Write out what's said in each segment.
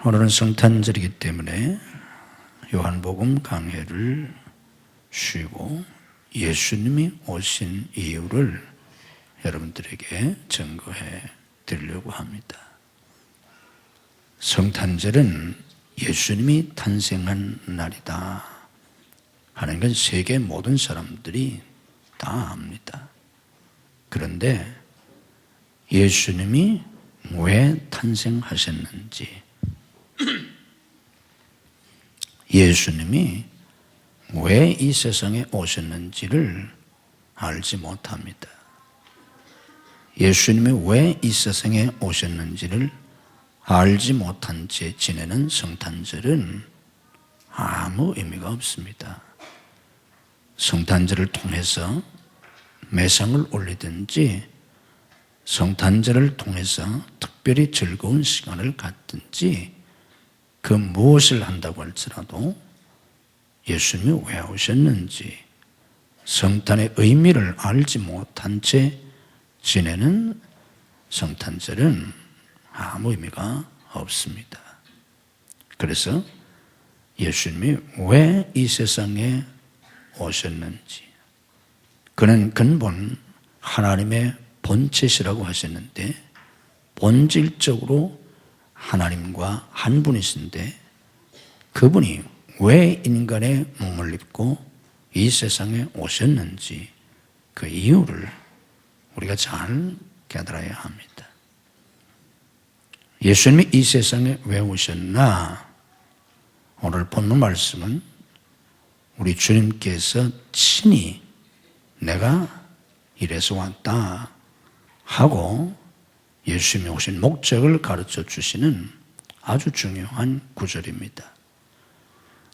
오늘은 성탄절이기 때문에 요한복음 강해를 쉬고 예수님이 오신 이유를 여러분들에게 증거해 드리려고 합니다. 성탄절은 예수님이 탄생한 날이다 하는 건 세계 모든 사람들이 다 압니다. 그런데 예수님이 왜 탄생하셨는지, 예수님이 왜 이 세상에 오셨는지를 알지 못합니다. 예수님이 왜 이 세상에 오셨는지를 알지 못한 채 지내는 성탄절은 아무 의미가 없습니다. 성탄절을 통해서 매상을 올리든지 성탄절을 통해서 특별히 즐거운 시간을 갖든지 그 무엇을 한다고 할지라도 예수님이 왜 오셨는지 성탄의 의미를 알지 못한 채 지내는 성탄절은 아무 의미가 없습니다. 그래서 예수님이 왜 이 세상에 오셨는지, 그는 근본 하나님의 본체시라고 하셨는데 본질적으로 하나님과 한 분이신데 그분이 왜 인간의 몸을 입고 이 세상에 오셨는지 그 이유를 우리가 잘 깨달아야 합니다. 예수님이 이 세상에 왜 오셨나? 오늘 본문 말씀은 우리 주님께서 친히 내가 이래서 왔다 하고 예수님이 오신 목적을 가르쳐 주시는 아주 중요한 구절입니다.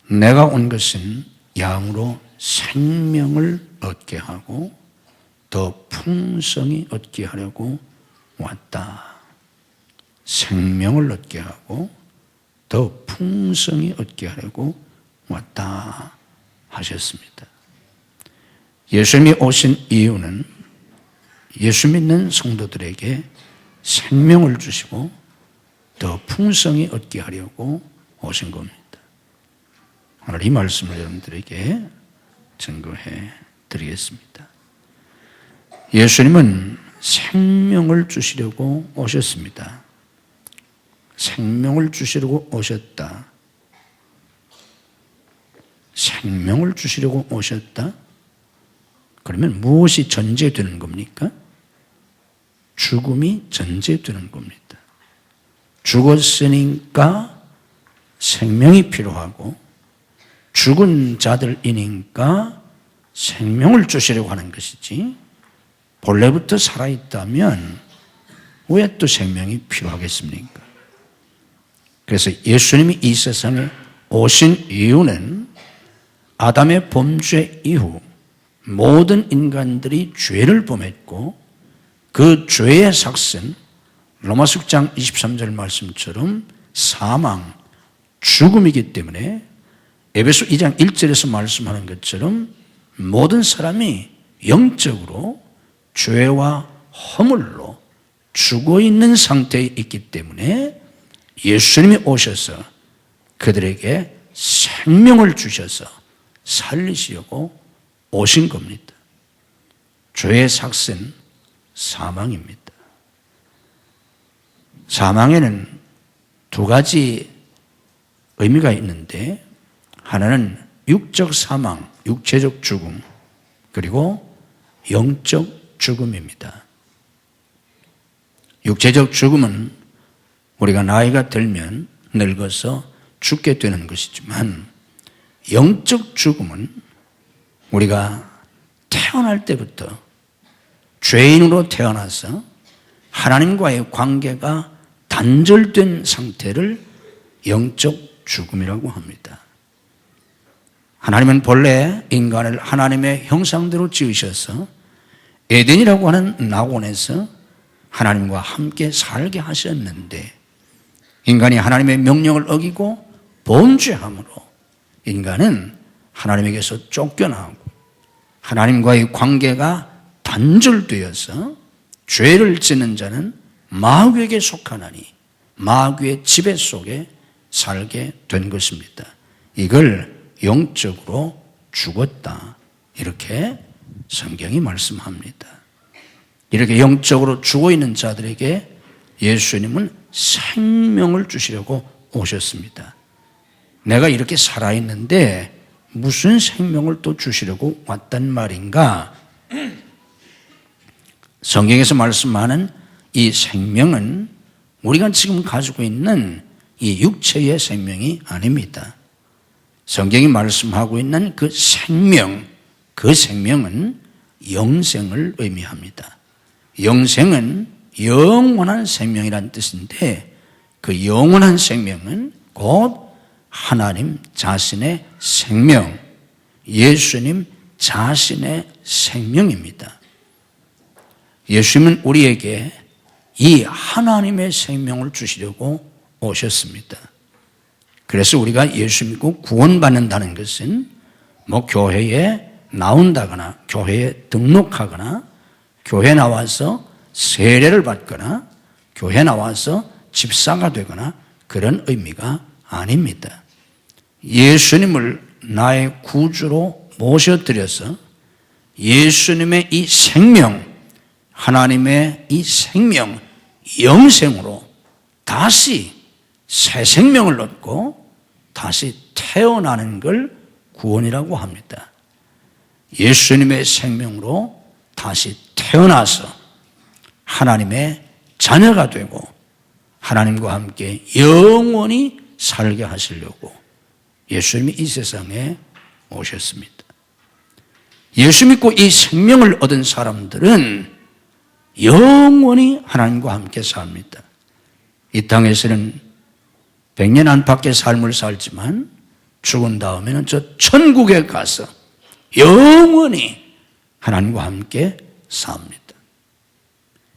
내가 온 것은 양으로 생명을 얻게 하고 더 풍성히 얻게 하려고 왔다. 생명을 얻게 하고 더 풍성히 얻게 하려고 왔다 하셨습니다. 예수님이 오신 이유는 예수 믿는 성도들에게 생명을 주시고 더 풍성히 얻게 하려고 오신 겁니다. 오늘 이 말씀을 여러분들에게 증거해 드리겠습니다. 예수님은 생명을 주시려고 오셨습니다. 생명을 주시려고 오셨다. 생명을 주시려고 오셨다? 그러면 무엇이 전제되는 겁니까? 죽음이 전제되는 겁니다. 죽었으니까 생명이 필요하고 죽은 자들이니까 생명을 주시려고 하는 것이지 본래부터 살아있다면 왜 또 생명이 필요하겠습니까? 그래서 예수님이 이 세상에 오신 이유는 아담의 범죄 이후 모든 인간들이 죄를 범했고 그 죄의 삭은 로마서 6장 23절 말씀처럼 사망, 죽음이기 때문에 에베소 2장 1절에서 말씀하는 것처럼 모든 사람이 영적으로 죄와 허물로 죽어있는 상태에 있기 때문에 예수님이 오셔서 그들에게 생명을 주셔서 살리시려고 오신 겁니다. 죄의 삭은 사망입니다. 사망에는 두 가지 의미가 있는데 하나는 육적 사망, 육체적 죽음, 그리고 영적 죽음입니다. 육체적 죽음은 우리가 나이가 들면 늙어서 죽게 되는 것이지만 영적 죽음은 우리가 태어날 때부터 죄인으로 태어나서 하나님과의 관계가 단절된 상태를 영적 죽음이라고 합니다. 하나님은 본래 인간을 하나님의 형상대로 지으셔서 에덴이라고 하는 낙원에서 하나님과 함께 살게 하셨는데 인간이 하나님의 명령을 어기고 범죄함으로 인간은 하나님에게서 쫓겨나고 하나님과의 관계가 단절되어서 죄를 짓는 자는 마귀에게 속하나니 마귀의 지배 속에 살게 된 것입니다. 이걸 영적으로 죽었다, 이렇게 성경이 말씀합니다. 이렇게 영적으로 죽어있는 자들에게 예수님은 생명을 주시려고 오셨습니다. 내가 이렇게 살아있는데 무슨 생명을 또 주시려고 왔단 말인가? 성경에서 말씀하는 이 생명은 우리가 지금 가지고 있는 이 육체의 생명이 아닙니다. 성경이 말씀하고 있는 그 생명, 그 생명은 영생을 의미합니다. 영생은 영원한 생명이라는 뜻인데, 그 영원한 생명은 곧 하나님 자신의 생명, 예수님 자신의 생명입니다. 예수님은 우리에게 이 하나님의 생명을 주시려고 오셨습니다. 그래서 우리가 예수 믿고 구원받는다는 것은 뭐 교회에 나온다거나 교회에 등록하거나 교회 나와서 세례를 받거나 교회 나와서 집사가 되거나 그런 의미가 아닙니다. 예수님을 나의 구주로 모셔드려서 예수님의 이 생명, 하나님의 이 생명, 영생으로 다시 새 생명을 얻고 다시 태어나는 걸 구원이라고 합니다. 예수님의 생명으로 다시 태어나서 하나님의 자녀가 되고 하나님과 함께 영원히 살게 하시려고 예수님이 이 세상에 오셨습니다. 예수 믿고 이 생명을 얻은 사람들은 영원히 하나님과 함께 삽니다. 이 땅에서는 100년 안팎의 삶을 살지만 죽은 다음에는 저 천국에 가서 영원히 하나님과 함께 삽니다.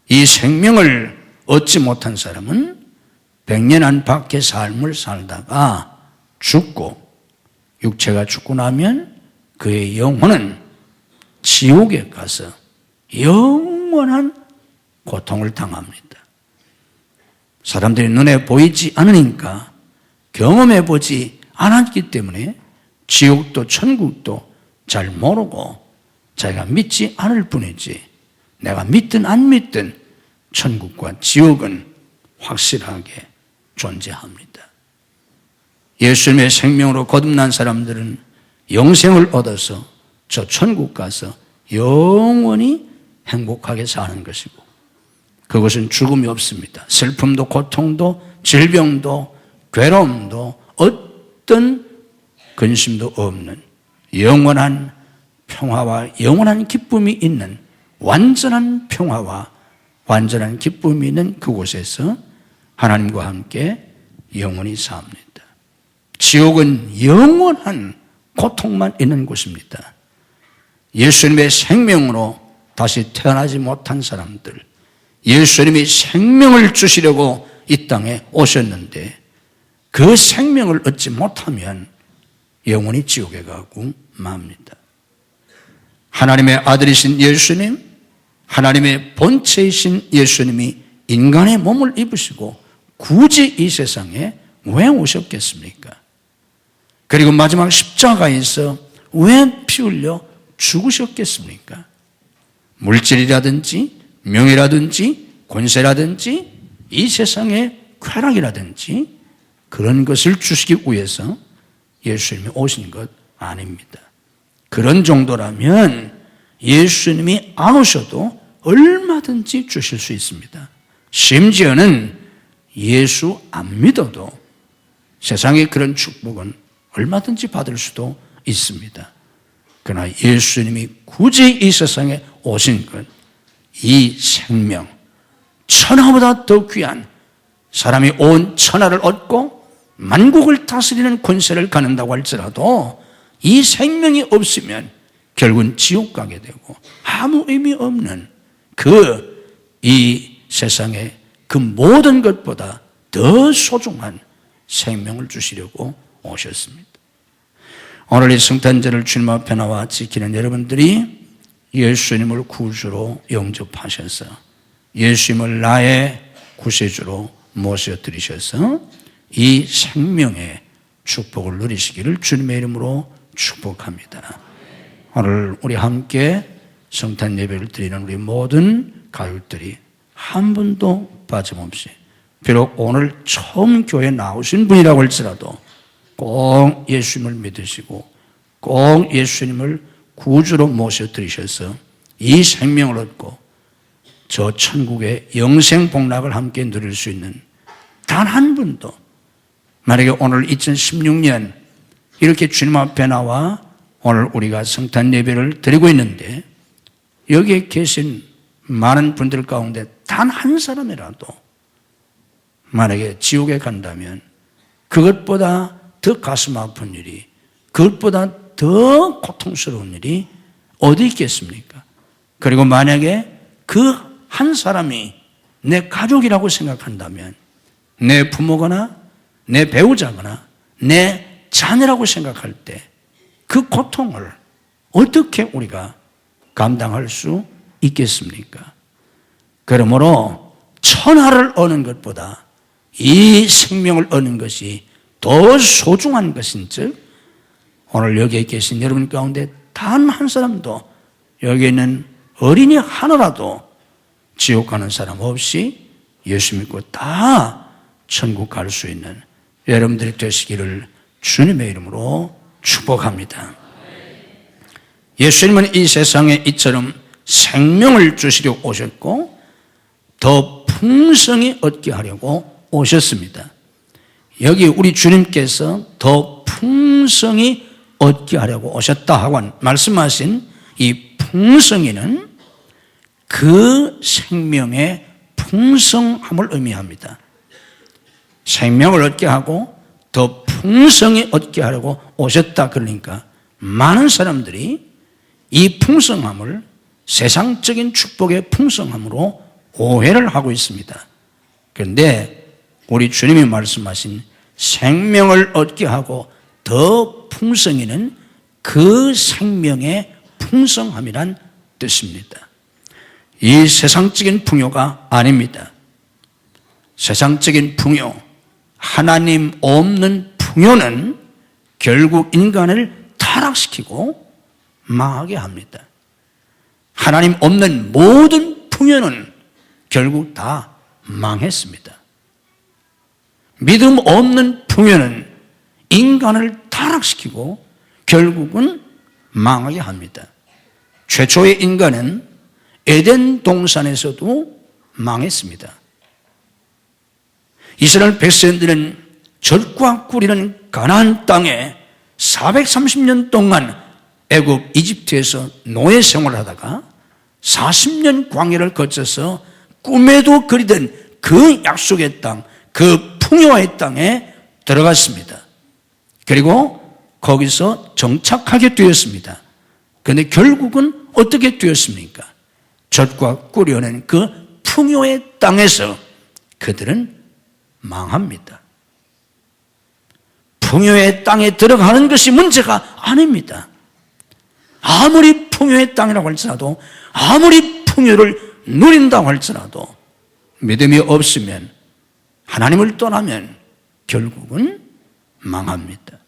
이 생명을 얻지 못한 사람은 100년 안팎의 삶을 살다가 죽고 육체가 죽고 나면 그의 영혼은 지옥에 가서 영원한 고통을 당합니다. 사람들이 눈에 보이지 않으니까 경험해 보지 않았기 때문에 지옥도 천국도 잘 모르고 자기가 믿지 않을 뿐이지, 내가 믿든 안 믿든 천국과 지옥은 확실하게 존재합니다. 예수님의 생명으로 거듭난 사람들은 영생을 얻어서 저 천국 가서 영원히 행복하게 사는 것이고, 그것은 죽음이 없습니다. 슬픔도 고통도 질병도 괴로움도 어떤 근심도 없는 영원한 평화와 영원한 기쁨이 있는 완전한 평화와 완전한 기쁨이 있는 그곳에서 하나님과 함께 영원히 삽니다. 지옥은 영원한 고통만 있는 곳입니다. 예수님의 생명으로 다시 태어나지 못한 사람들, 예수님이 생명을 주시려고 이 땅에 오셨는데 그 생명을 얻지 못하면 영원히 지옥에 가고 맙니다. 하나님의 아들이신 예수님, 하나님의 본체이신 예수님이 인간의 몸을 입으시고 굳이 이 세상에 왜 오셨겠습니까? 그리고 마지막 십자가에서 왜 피 흘려 죽으셨겠습니까? 물질이라든지 명예라든지 권세라든지 이 세상의 쾌락이라든지 그런 것을 주시기 위해서 예수님이 오신 것 아닙니다. 그런 정도라면 예수님이 안 오셔도 얼마든지 주실 수 있습니다. 심지어는 예수 안 믿어도 세상의 그런 축복은 얼마든지 받을 수도 있습니다. 그러나 예수님이 굳이 이 세상에 오신 것, 이 생명, 천하보다 더 귀한, 사람이 온 천하를 얻고 만국을 다스리는 권세를 갖는다고 할지라도 이 생명이 없으면 결국은 지옥 가게 되고 아무 의미 없는 이 세상에 그 모든 것보다 더 소중한 생명을 주시려고 오셨습니다. 오늘 이 성탄절을 주님 앞에 나와 지키는 여러분들이 예수님을 구주로 영접하셔서 예수님을 나의 구세주로 모셔드리셔서 이 생명의 축복을 누리시기를 주님의 이름으로 축복합니다. 오늘 우리 함께 성탄 예배를 드리는 우리 모든 가족들이 한 분도 빠짐없이, 비록 오늘 처음 교회에 나오신 분이라고 할지라도 꼭 예수님을 믿으시고 꼭 예수님을 구주로 모셔드리셔서 이 생명을 얻고 저 천국의 영생 복락을 함께 누릴 수 있는 단 한 분도, 만약에 오늘 2016년 이렇게 주님 앞에 나와 오늘 우리가 성탄 예배를 드리고 있는데 여기에 계신 많은 분들 가운데 단 한 사람이라도 만약에 지옥에 간다면 그것보다 더 가슴 아픈 일이, 그것보다 더 고통스러운 일이 어디 있겠습니까? 그리고 만약에 그 한 사람이 내 가족이라고 생각한다면, 내 부모거나 내 배우자거나 내 자녀라고 생각할 때 그 고통을 어떻게 우리가 감당할 수 있겠습니까? 그러므로 천하를 얻는 것보다 이 생명을 얻는 것이 더 소중한 것인즉, 오늘 여기에 계신 여러분 가운데 단 한 사람도, 여기 있는 어린이 하나라도 지옥 가는 사람 없이 예수 믿고 다 천국 갈 수 있는 여러분들이 되시기를 주님의 이름으로 축복합니다. 예수님은 이 세상에 이처럼 생명을 주시려고 오셨고 더 풍성히 얻게 하려고 오셨습니다. 여기 우리 주님께서 더 풍성히 얻게 하려고 오셨다 하고 말씀하신 이 풍성이는 그 생명의 풍성함을 의미합니다. 생명을 얻게 하고 더 풍성히 얻게 하려고 오셨다. 그러니까 많은 사람들이 이 풍성함을 세상적인 축복의 풍성함으로 오해를 하고 있습니다. 그런데 우리 주님이 말씀하신 생명을 얻게 하고 더 풍성히는 그 생명의 풍성함이란 뜻입니다. 이 세상적인 풍요가 아닙니다. 세상적인 풍요, 하나님 없는 풍요는 결국 인간을 타락시키고 망하게 합니다. 하나님 없는 모든 풍요는 결국 다 망했습니다. 믿음 없는 풍요는 인간을 타락시키고 결국은 망하게 합니다. 최초의 인간은 에덴 동산에서도 망했습니다. 이스라엘 백성들은 젖과 꿀이는 가나안 땅에 430년 동안 애굽 이집트에서 노예 생활을 하다가 40년 광야를 거쳐서 꿈에도 그리던 그 약속의 땅, 그 풍요의 땅에 들어갔습니다. 그리고 거기서 정착하게 되었습니다. 그런데 결국은 어떻게 되었습니까? 젖과 꿀이 흐르는 그 풍요의 땅에서 그들은 망합니다. 풍요의 땅에 들어가는 것이 문제가 아닙니다. 아무리 풍요의 땅이라고 할지라도, 아무리 풍요를 누린다고 할지라도 믿음이 없으면, 하나님을 떠나면 결국은 망합니다.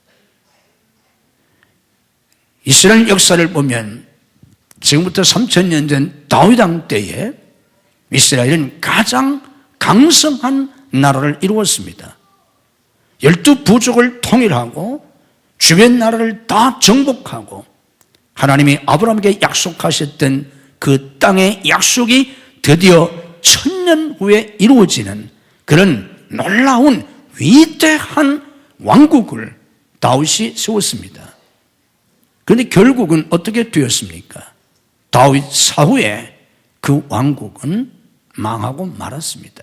이스라엘 역사를 보면 지금부터 3000년 전 다윗 왕 때에 이스라엘은 가장 강성한 나라를 이루었습니다. 12부족을 통일하고 주변 나라를 다 정복하고 하나님이 아브라함에게 약속하셨던 그 땅의 약속이 드디어 1000년 후에 이루어지는 그런 놀라운 위대한 왕국을 다윗이 세웠습니다. 그런데 결국은 어떻게 되었습니까? 다윗 사후에 그 왕국은 망하고 말았습니다.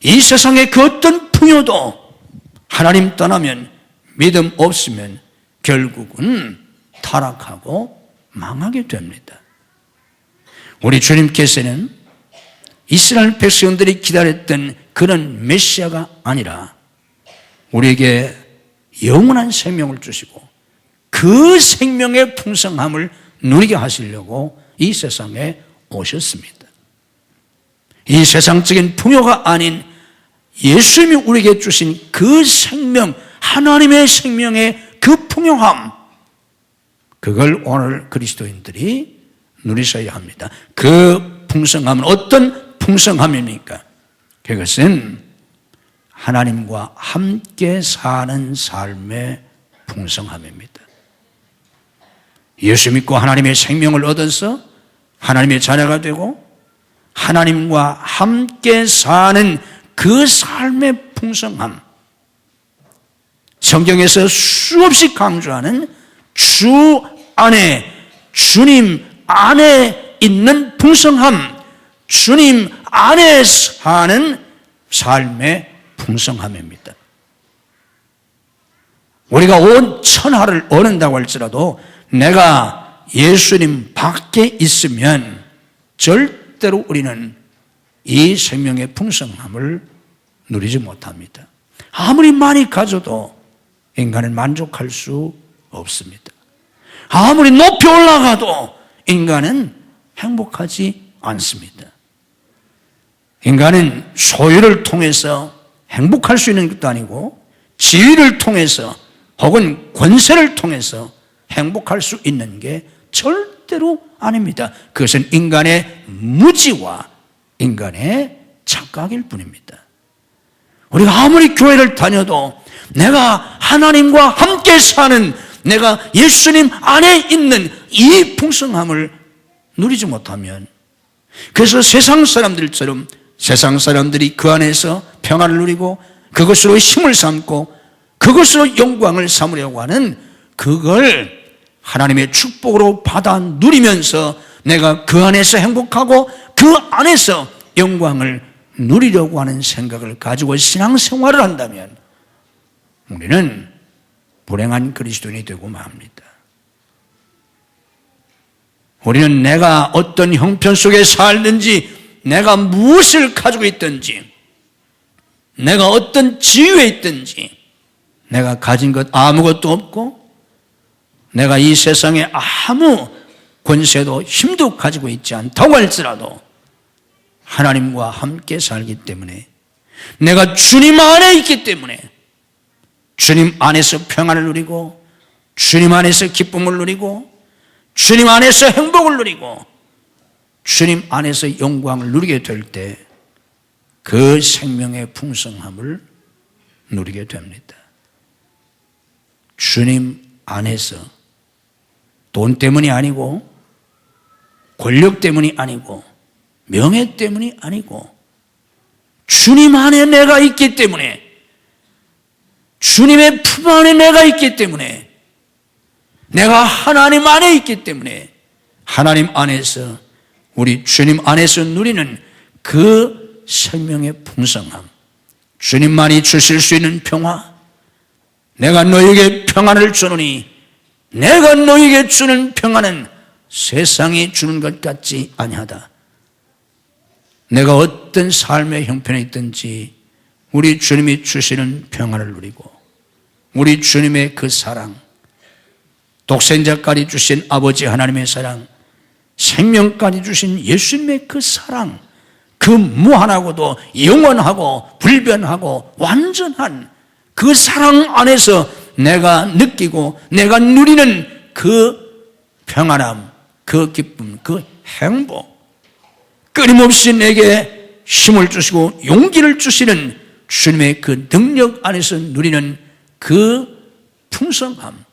이 세상의 그 어떤 풍요도 하나님 떠나면, 믿음 없으면 결국은 타락하고 망하게 됩니다. 우리 주님께서는 이스라엘 백성들이 기다렸던 그런 메시아가 아니라 우리에게 영원한 생명을 주시고 그 생명의 풍성함을 누리게 하시려고 이 세상에 오셨습니다. 이 세상적인 풍요가 아닌 예수님이 우리에게 주신 그 생명, 하나님의 생명의 그 풍요함, 그걸 오늘 그리스도인들이 누리셔야 합니다. 그 풍성함은 어떤 풍성함입니까? 그것은 하나님과 함께 사는 삶의 풍성함입니다. 예수 믿고 하나님의 생명을 얻어서 하나님의 자녀가 되고 하나님과 함께 사는 그 삶의 풍성함, 성경에서 수없이 강조하는 주 안에, 주님 안에 있는 풍성함, 주님 안에 사는 삶의 풍성함입니다. 우리가 온 천하를 얻는다고 할지라도 내가 예수님 밖에 있으면 절대로 우리는 이 생명의 풍성함을 누리지 못합니다. 아무리 많이 가져도 인간은 만족할 수 없습니다. 아무리 높이 올라가도 인간은 행복하지 않습니다. 인간은 소유를 통해서 행복할 수 있는 것도 아니고 지위를 통해서 혹은 권세를 통해서 행복할 수 있는 게 절대로 아닙니다. 그것은 인간의 무지와 인간의 착각일 뿐입니다. 우리가 아무리 교회를 다녀도 내가 하나님과 함께 사는, 내가 예수님 안에 있는 이 풍성함을 누리지 못하면, 그래서 세상 사람들처럼 세상 사람들이 그 안에서 평안을 누리고 그것으로 힘을 삼고 그것으로 영광을 삼으려고 하는, 그걸 하나님의 축복으로 받아 누리면서 내가 그 안에서 행복하고 그 안에서 영광을 누리려고 하는 생각을 가지고 신앙생활을 한다면 우리는 불행한 그리스도인이 되고 맙니다. 우리는 내가 어떤 형편 속에 살든지, 내가 무엇을 가지고 있든지, 내가 어떤 지위에 있든지, 내가 가진 것 아무것도 없고 내가 이 세상에 아무 권세도 힘도 가지고 있지 않다고 할지라도 하나님과 함께 살기 때문에, 내가 주님 안에 있기 때문에 주님 안에서 평안을 누리고 주님 안에서 기쁨을 누리고 주님 안에서 행복을 누리고 주님 안에서 영광을 누리게 될 때 그 생명의 풍성함을 누리게 됩니다. 주님 안에서 돈 때문이 아니고 권력 때문이 아니고 명예 때문이 아니고 주님 안에 내가 있기 때문에, 주님의 품 안에 내가 있기 때문에, 내가 하나님 안에 있기 때문에 하나님 안에서, 우리 주님 안에서 누리는 그 생명의 풍성함, 주님만이 주실 수 있는 평화, 내가 너에게 평안을 주노니 내가 너에게 주는 평안은 세상이 주는 것 같지 아니하다. 내가 어떤 삶의 형편에 있든지 우리 주님이 주시는 평안을 누리고 우리 주님의 그 사랑, 독생자까지 주신 아버지 하나님의 사랑, 생명까지 주신 예수님의 그 사랑, 그 무한하고도 영원하고 불변하고 완전한 그 사랑 안에서 내가 느끼고 내가 누리는 그 평안함, 그 기쁨, 그 행복, 끊임없이 내게 힘을 주시고 용기를 주시는 주님의 그 능력 안에서 누리는 그 풍성함,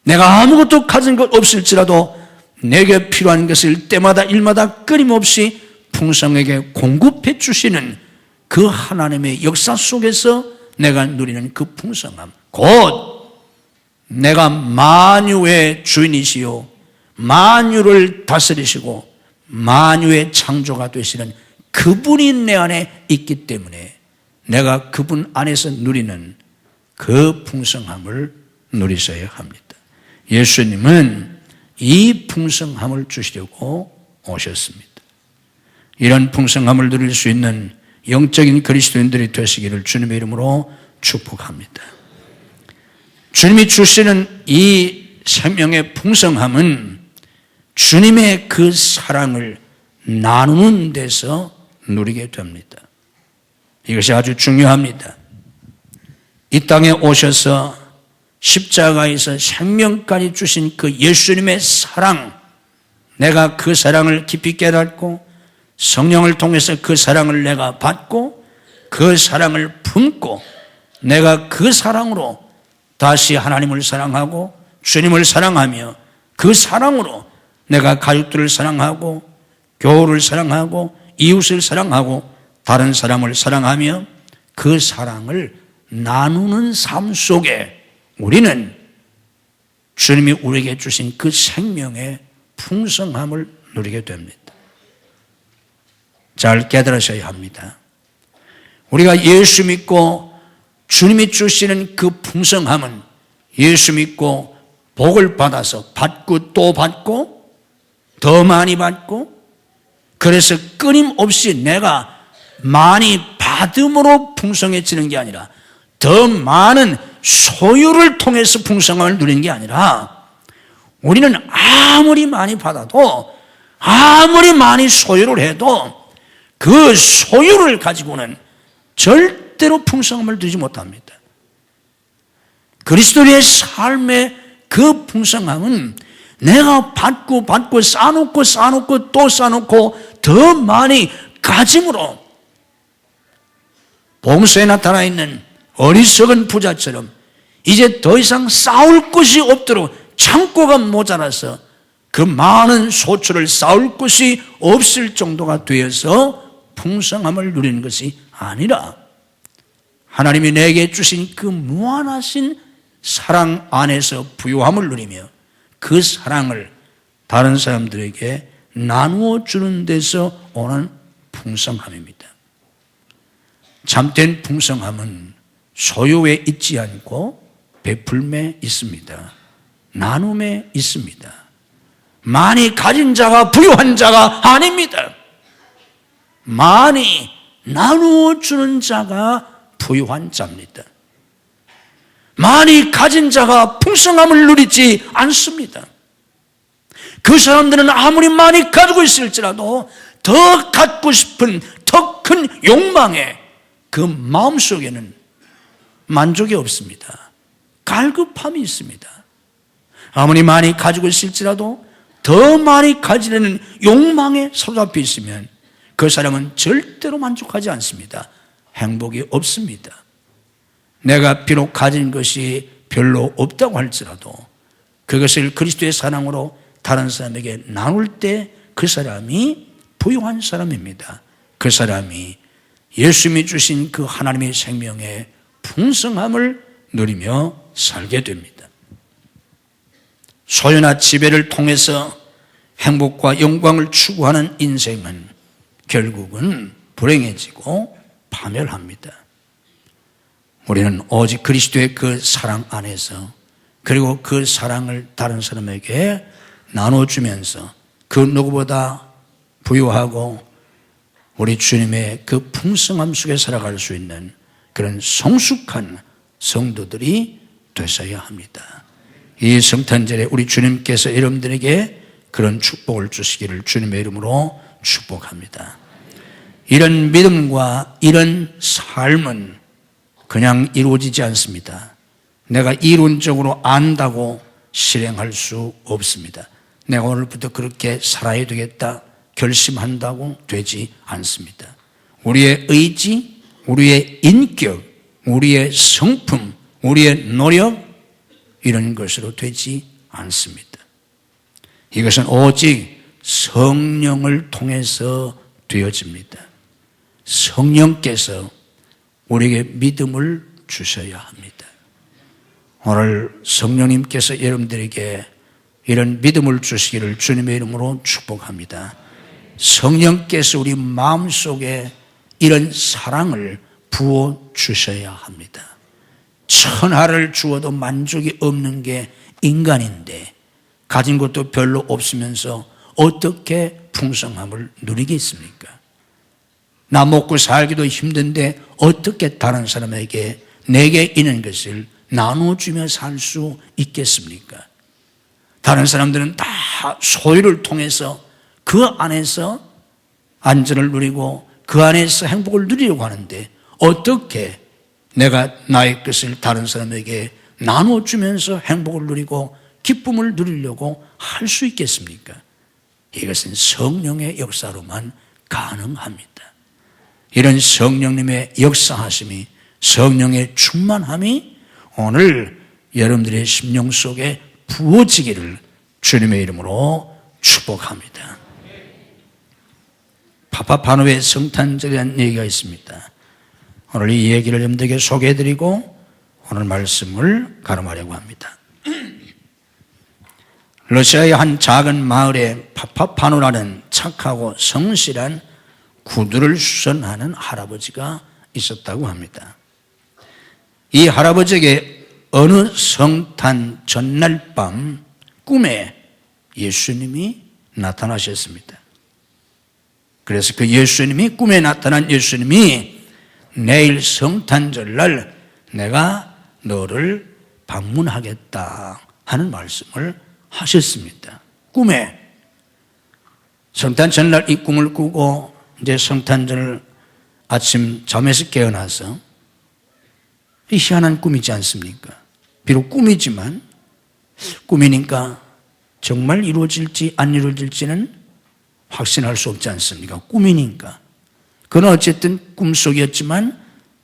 내가 아무것도 가진 것 없을지라도 내게 필요한 것을 때마다 일마다 끊임없이 풍성하게 공급해 주시는 그 하나님의 역사 속에서 내가 누리는 그 풍성함, 곧 내가 만유의 주인이시요 만유를 다스리시고 만유의 창조가 되시는 그분이 내 안에 있기 때문에 내가 그분 안에서 누리는 그 풍성함을 누리셔야 합니다. 예수님은 이 풍성함을 주시려고 오셨습니다. 이런 풍성함을 누릴 수 있는 영적인 그리스도인들이 되시기를 주님의 이름으로 축복합니다. 주님이 주시는 이 생명의 풍성함은 주님의 그 사랑을 나누는 데서 누리게 됩니다. 이것이 아주 중요합니다. 이 땅에 오셔서 십자가에서 생명까지 주신 그 예수님의 사랑, 내가 그 사랑을 깊이 깨닫고 성령을 통해서 그 사랑을 내가 받고 그 사랑을 품고 내가 그 사랑으로 다시 하나님을 사랑하고 주님을 사랑하며 그 사랑으로 내가 가족들을 사랑하고 교우를 사랑하고 이웃을 사랑하고 다른 사람을 사랑하며 그 사랑을 나누는 삶 속에 우리는 주님이 우리에게 주신 그 생명의 풍성함을 누리게 됩니다. 잘 깨달으셔야 합니다. 우리가 예수 믿고 주님이 주시는 그 풍성함은 예수 믿고 복을 받아서 받고 또 받고 더 많이 받고 그래서 끊임없이 내가 많이 받음으로 풍성해지는 게 아니라 더 많은 소유를 통해서 풍성함을 누리는 게 아니라 우리는 아무리 많이 받아도 아무리 많이 소유를 해도 그 소유를 가지고는 절대로 풍성함을 누리지 못합니다. 그리스도의 삶의 그 풍성함은 내가 받고 쌓아놓고 또 쌓아놓고 더 많이 가짐으로 복음서에 나타나 있는 어리석은 부자처럼 이제 더 이상 쌓을 것이 없도록 창고가 모자라서 그 많은 소출을 쌓을 것이 없을 정도가 되어서 풍성함을 누리는 것이 아니라 하나님이 내게 주신 그 무한하신 사랑 안에서 부요함을 누리며 그 사랑을 다른 사람들에게 나누어 주는 데서 오는 풍성함입니다. 참된 풍성함은 소유에 있지 않고 베풀매 있습니다. 나눔에 있습니다. 많이 가진 자가 부유한 자가 아닙니다. 많이 나누어 주는 자가 부유한 자입니다. 많이 가진 자가 풍성함을 누리지 않습니다. 그 사람들은 아무리 많이 가지고 있을지라도 더 갖고 싶은 더 큰 욕망에 그 마음속에는 만족이 없습니다. 갈급함이 있습니다. 아무리 많이 가지고 있을지라도 더 많이 가지려는 욕망에 사로잡혀 있으면 그 사람은 절대로 만족하지 않습니다. 행복이 없습니다. 내가 비록 가진 것이 별로 없다고 할지라도 그것을 그리스도의 사랑으로 다른 사람에게 나눌 때 그 사람이 부유한 사람입니다. 그 사람이 예수님이 주신 그 하나님의 생명의 풍성함을 누리며 살게 됩니다. 소유나 지배를 통해서 행복과 영광을 추구하는 인생은 결국은 불행해지고 파멸합니다. 우리는 오직 그리스도의 그 사랑 안에서 그리고 그 사랑을 다른 사람에게 나눠주면서 그 누구보다 부유하고 우리 주님의 그 풍성함 속에 살아갈 수 있는 그런 성숙한 성도들이 되셔야 합니다. 이 성탄절에 우리 주님께서 여러분들에게 그런 축복을 주시기를 주님의 이름으로 축복합니다. 이런 믿음과 이런 삶은 그냥 이루어지지 않습니다. 내가 이론적으로 안다고 실행할 수 없습니다. 내가 오늘부터 그렇게 살아야 되겠다 결심한다고 되지 않습니다. 우리의 의지, 우리의 인격, 우리의 성품, 우리의 노력 이런 것으로 되지 않습니다. 이것은 오직 성령을 통해서 되어집니다. 성령께서 우리에게 믿음을 주셔야 합니다. 오늘 성령님께서 여러분들에게 이런 믿음을 주시기를 주님의 이름으로 축복합니다. 성령께서 우리 마음속에 이런 사랑을 부어 주셔야 합니다. 천하를 주어도 만족이 없는 게 인간인데 가진 것도 별로 없으면서 어떻게 풍성함을 누리겠습니까? 나 먹고 살기도 힘든데 어떻게 다른 사람에게 내게 있는 것을 나눠주며 살 수 있겠습니까? 다른 사람들은 다 소유를 통해서 그 안에서 안전을 누리고 그 안에서 행복을 누리려고 하는데 어떻게 내가 나의 것을 다른 사람에게 나눠주면서 행복을 누리고 기쁨을 누리려고 할 수 있겠습니까? 이것은 성령의 역사로만 가능합니다. 이런 성령님의 역사하심이, 성령의 충만함이 오늘 여러분들의 심령 속에 부어지기를 주님의 이름으로 축복합니다. 파파 파노의 성탄절에 대한 얘기가 있습니다. 오늘 이 얘기를 여러분들에게 소개해드리고 오늘 말씀을 가름하려고 합니다. 러시아의 한 작은 마을에 파파파노라는 착하고 성실한 구두를 수선하는 할아버지가 있었다고 합니다. 이 할아버지에게 어느 성탄 전날 밤 꿈에 예수님이 나타나셨습니다. 그래서 그 예수님이, 꿈에 나타난 예수님이 내일 성탄절날 내가 너를 방문하겠다 하는 말씀을 하셨습니다. 꿈에. 성탄 전날 이 꿈을 꾸고 이제 성탄절 아침 잠에서 깨어나서, 이 희한한 꿈이지 않습니까? 비록 꿈이지만 꿈이니까 정말 이루어질지 안 이루어질지는 확신할 수 없지 않습니까? 꿈이니까. 그러나 어쨌든 꿈속이었지만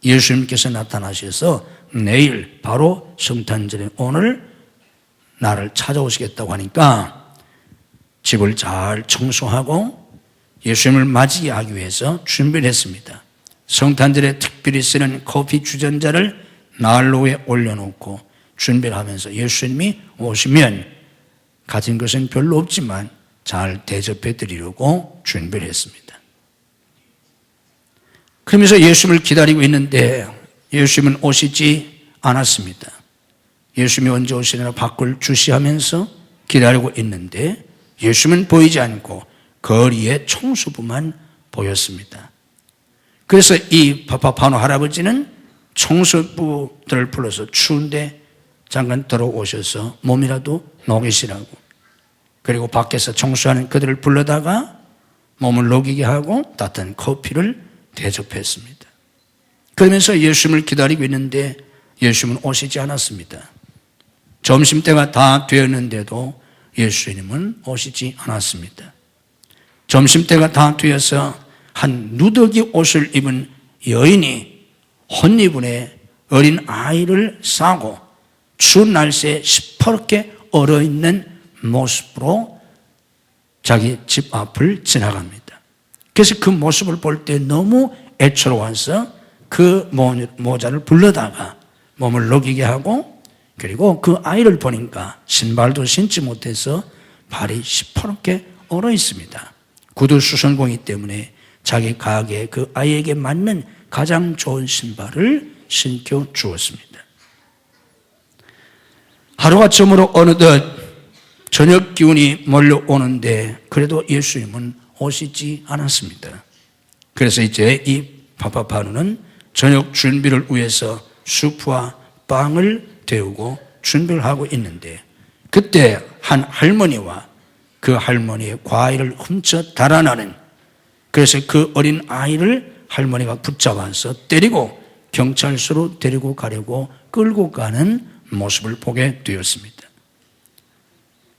예수님께서 나타나셔서 내일 바로 성탄절에 오늘 나를 찾아오시겠다고 하니까 집을 잘 청소하고 예수님을 맞이하기 위해서 준비를 했습니다. 성탄절에 특별히 쓰는 커피 주전자를 난로에 올려놓고 준비를 하면서 예수님이 오시면 가진 것은 별로 없지만 잘 대접해 드리려고 준비를 했습니다. 그러면서 예수님을 기다리고 있는데 예수님은 오시지 않았습니다. 예수님이 언제 오시려나 밖을 주시하면서 기다리고 있는데 예수님은 보이지 않고 거리에 청소부만 보였습니다. 그래서 이 파파파노 할아버지는 청소부들을 불러서 추운데 잠깐 들어오셔서 몸이라도 녹이시라고, 그리고 밖에서 청소하는 그들을 불러다가 몸을 녹이게 하고 따뜻한 커피를 대접했습니다. 그러면서 예수님을 기다리고 있는데 예수님은 오시지 않았습니다. 점심때가 다 되었는데도 예수님은 오시지 않았습니다. 점심때가 다 되어서 한 누더기 옷을 입은 여인이 혼이분에 어린 아이를 싸고 추운 날씨에 시퍼렇게 얼어있는 모습으로 자기 집 앞을 지나갑니다. 그래서 그 모습을 볼 때 너무 애처로워서 그 모자를 불러다가 몸을 녹이게 하고, 그리고 그 아이를 보니까 신발도 신지 못해서 발이 시퍼렇게 얼어 있습니다. 구두 수선공이기 때문에 자기 가게에 그 아이에게 맞는 가장 좋은 신발을 신겨 주었습니다. 하루가 저물어 어느덧 저녁 기운이 몰려오는데 그래도 예수님은 오시지 않았습니다. 그래서 이제 이 파파파노는 저녁 준비를 위해서 수프와 빵을 데우고 준비를 하고 있는데 그때 한 할머니와 그 할머니의 과일을 훔쳐 달아나는, 그래서 그 어린 아이를 할머니가 붙잡아서 때리고 경찰서로 데리고 가려고 끌고 가는 모습을 보게 되었습니다.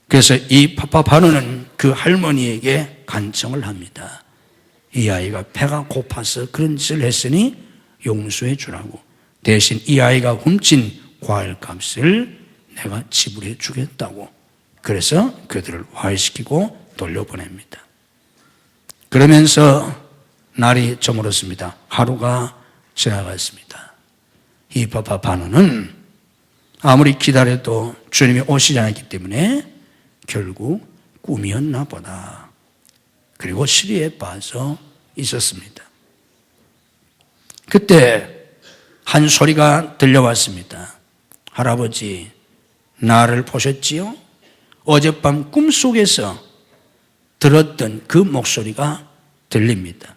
그래서 이 파파파노는 그 할머니에게 간청을 합니다. 이 아이가 배가 고파서 그런 짓을 했으니 용서해 주라고, 대신 이 아이가 훔친 과일 값을 내가 지불해 주겠다고. 그래서 그들을 화해시키고 돌려보냅니다. 그러면서 날이 저물었습니다. 하루가 지나갔습니다. 이 파파파노는 아무리 기다려도 주님이 오시지 않았기 때문에 결국 꿈이었나 보다. 그리고 시리에 빠져 있었습니다. 그때 한 소리가 들려왔습니다. 할아버지, 나를 보셨지요? 어젯밤 꿈속에서 들었던 그 목소리가 들립니다.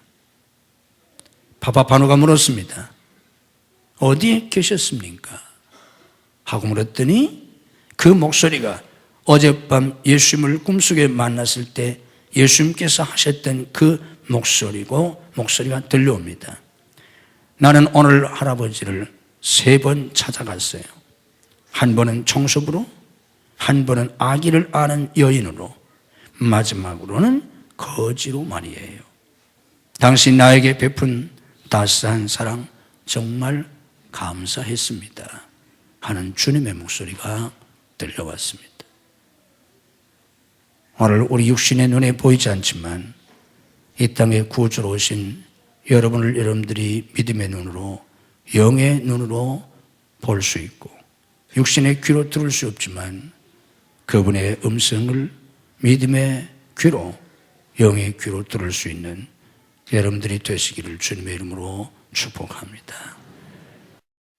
파파파노가 물었습니다. 어디에 계셨습니까? 하고 물었더니 그 목소리가 어젯밤 예수님을 꿈속에 만났을 때 예수님께서 하셨던 그 목소리가 들려옵니다. 나는 오늘 할아버지를 3번 찾아갔어요. 한 번은 청소부로, 한 번은 아기를 아는 여인으로, 마지막으로는 거지로 말이에요. 당신 나에게 베푼 따스한 사랑 정말 감사했습니다 하는 주님의 목소리가 들려왔습니다. 오늘 우리 육신의 눈에 보이지 않지만 이 땅에 구주로 오신 여러분들이 믿음의 눈으로, 영의 눈으로 볼 수 있고 육신의 귀로 들을 수 없지만 그분의 음성을 믿음의 귀로, 영의 귀로 들을 수 있는 여러분들이 되시기를 주님의 이름으로 축복합니다.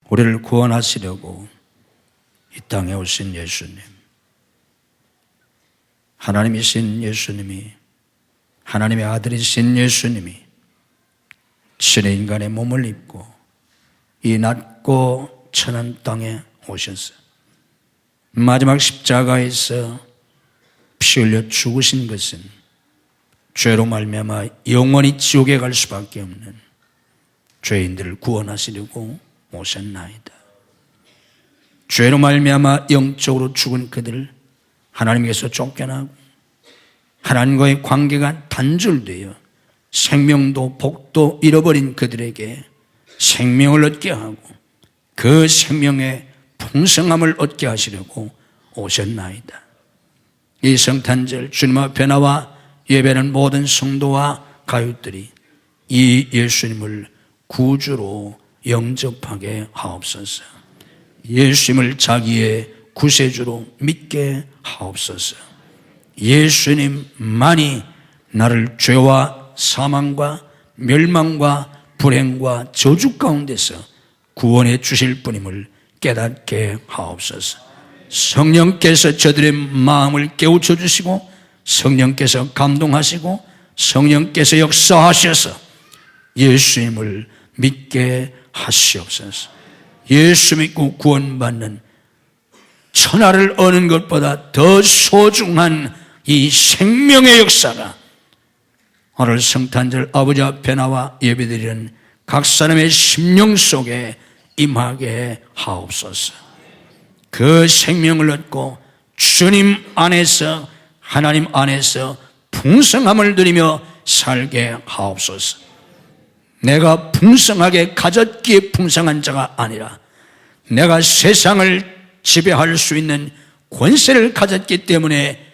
우리를 구원하시려고 이 땅에 오신 예수님, 하나님이신 예수님이, 하나님의 아들이신 예수님이 신의 인간의 몸을 입고 이 낮고 천한 땅에 오셨어요. 마지막 십자가에서 피 흘려 죽으신 것은 죄로 말미암아 영원히 지옥에 갈 수밖에 없는 죄인들을 구원하시려고 오셨나이다. 죄로 말미암아 영적으로 죽은 그들을 하나님께서 쫓겨나고 하나님과의 관계가 단절되어 생명도 복도 잃어버린 그들에게 생명을 얻게 하고 그 생명의 풍성함을 얻게 하시려고 오셨나이다. 이 성탄절 주님 앞에 나와 예배하는 모든 성도와 가족들이 이 예수님을 구주로 영접하게 하옵소서. 예수님을 자기의 구세주로 믿게 하옵소서. 예수님만이 나를 죄와 사망과 멸망과 불행과 저주 가운데서 구원해 주실 분임을 깨닫게 하옵소서. 성령께서 저들의 마음을 깨우쳐 주시고 성령께서 감동하시고 성령께서 역사하셔서 예수님을 믿게 하시옵소서. 예수 믿고 구원받는 천하를 얻는 것보다 더 소중한 이 생명의 역사가 오늘 성탄절 아버지 앞에 나와 예배드리는 각 사람의 심령 속에 임하게 하옵소서. 그 생명을 얻고 주님 안에서, 하나님 안에서 풍성함을 누리며 살게 하옵소서. 내가 풍성하게 가졌기에 풍성한 자가 아니라 내가 세상을 지배할 수 있는 권세를 가졌기 때문에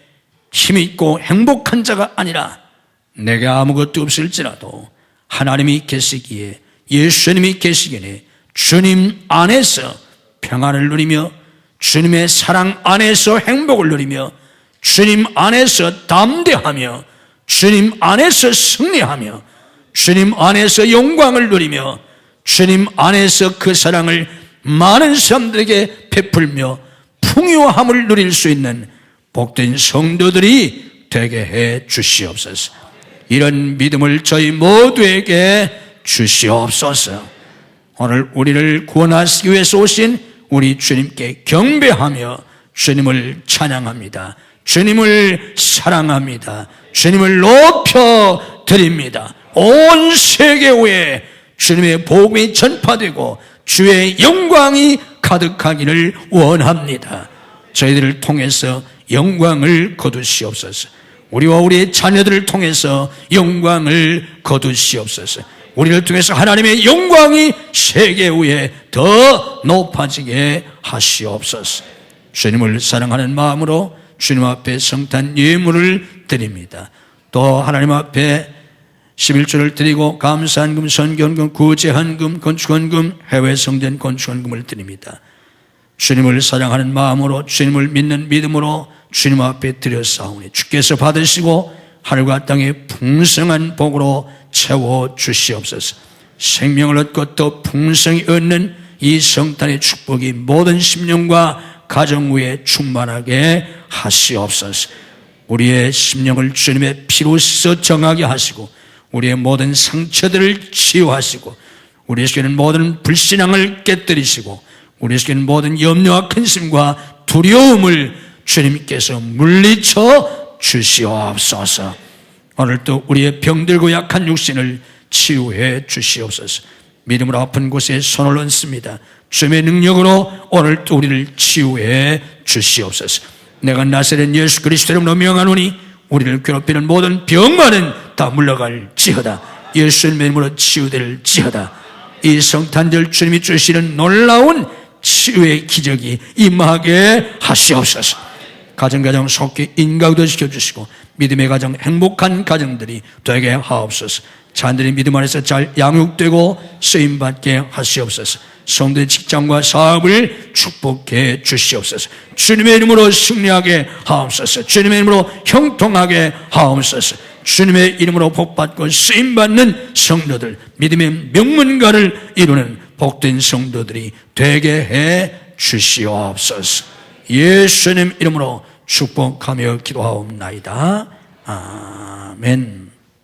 힘있고 행복한 자가 아니라 내게 아무것도 없을지라도 하나님이 계시기에, 예수님이 계시기에 주님 안에서 평안을 누리며 주님의 사랑 안에서 행복을 누리며 주님 안에서 담대하며 주님 안에서 승리하며 주님 안에서 영광을 누리며 주님 안에서 그 사랑을 많은 사람들에게 베풀며 풍요함을 누릴 수 있는 복된 성도들이 되게 해 주시옵소서. 이런 믿음을 저희 모두에게 주시옵소서. 오늘 우리를 구원하시기 위해서 오신 우리 주님께 경배하며 주님을 찬양합니다. 주님을 사랑합니다. 주님을 높여 드립니다. 온 세계에 주님의 복음이 전파되고 주의 영광이 가득하기를 원합니다. 저희들을 통해서 영광을 거두시옵소서. 우리와 우리의 자녀들을 통해서 영광을 거두시옵소서. 우리를 통해서 하나님의 영광이 세계 위에 더 높아지게 하시옵소서. 주님을 사랑하는 마음으로 주님 앞에 성탄 예물을 드립니다. 또 하나님 앞에 11조를 드리고 감사한금, 선견금, 구제한금, 건축원금, 해외 성전 건축원금을 드립니다. 주님을 사랑하는 마음으로 주님을 믿는 믿음으로 주님 앞에 드렸사오니 주께서 받으시고 하늘과 땅의 풍성한 복으로 채워주시옵소서. 생명을 얻고 또 풍성히 얻는 이 성탄의 축복이 모든 심령과 가정 위에 충만하게 하시옵소서. 우리의 심령을 주님의 피로 씻어 정하게 하시고 우리의 모든 상처들을 치유하시고 우리 속에 있는 모든 불신앙을 깨뜨리시고 우리 속에 있는 모든 염려와 근심과 두려움을 주님께서 물리쳐 주시옵소서. 오늘도 우리의 병들고 약한 육신을 치유해 주시옵소서. 믿음으로 아픈 곳에 손을 얹습니다. 주님의 능력으로 오늘 또 우리를 치유해 주시옵소서. 내가 나사렛 예수 그리스도 이름으로 명하노니 우리를 괴롭히는 모든 병만은 다 물러갈지어다. 예수님의 이름으로 치유될지어다. 이 성탄절 주님이 주시는 놀라운 치유의 기적이 임하게 하시옵소서. 가정 속히 인가도 시켜주시고 믿음의 가정, 행복한 가정들이 되게 하옵소서. 자녀들이 믿음 안에서 잘 양육되고 쓰임받게 하시옵소서. 성도의 직장과 사업을 축복해 주시옵소서. 주님의 이름으로 승리하게 하옵소서. 주님의 이름으로 형통하게 하옵소서. 주님의 이름으로 복받고 쓰임받는 성도들, 믿음의 명문가를 이루는 복된 성도들이 되게 해 주시옵소서. 예수님 이름으로 축복하며 기도하옵나이다. 아멘.